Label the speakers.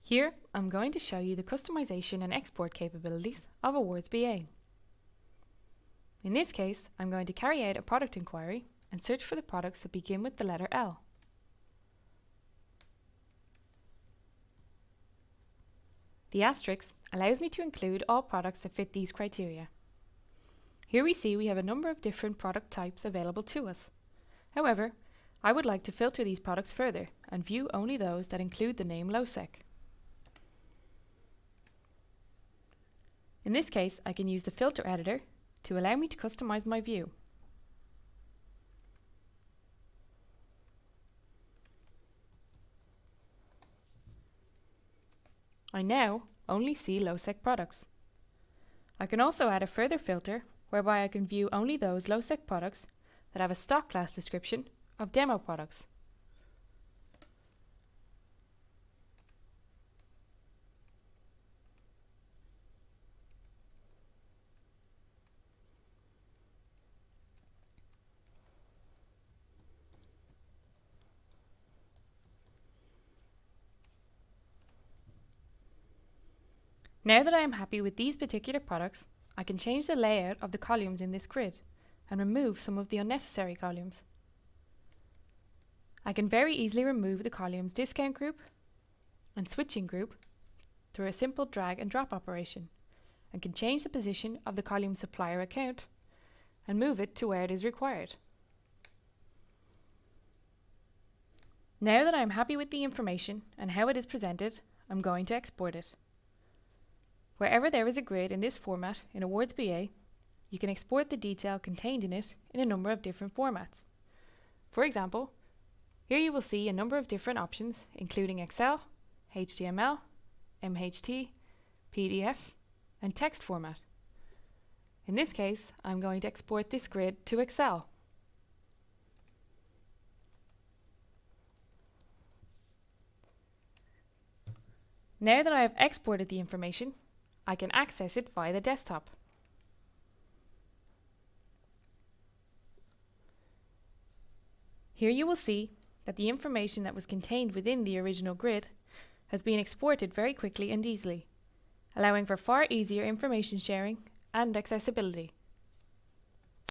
Speaker 1: Here, I'm going to show you the customization and export capabilities of Awards BA. In this case, I'm going to carry out a product inquiry and search for the products that begin with the letter L. The asterisk allows me to include all products that fit these criteria. Here we see we have a number of different product types available to us. However, I would like to filter these products further and view only those that include the name LOSEC. In this case, I can use the filter editor to allow me to customize my view. I now only see LOSEC products. I can also add a further filter whereby I can view only those LOSEC products that have a stock class description of demo products. Now that I am happy with these particular products, I can change the layout of the columns in this grid and remove some of the unnecessary columns. I can very easily remove the columns discount group and switching group through a simple drag and drop operation, and can change the position of the column supplier account and move it to where it is required. Now that I am happy with the information and how it is presented, I'm going to export it. Wherever there is a grid in this format in Awards BA, you can export the detail contained in it in a number of different formats. For example, here you will see a number of different options including Excel, HTML, MHT, PDF, and text format. In this case, I'm going to export this grid to Excel. Now that I have exported the information, I can access it via the desktop. Here you will see that the information that was contained within the original grid has been exported very quickly and easily, allowing for far easier information sharing and accessibility.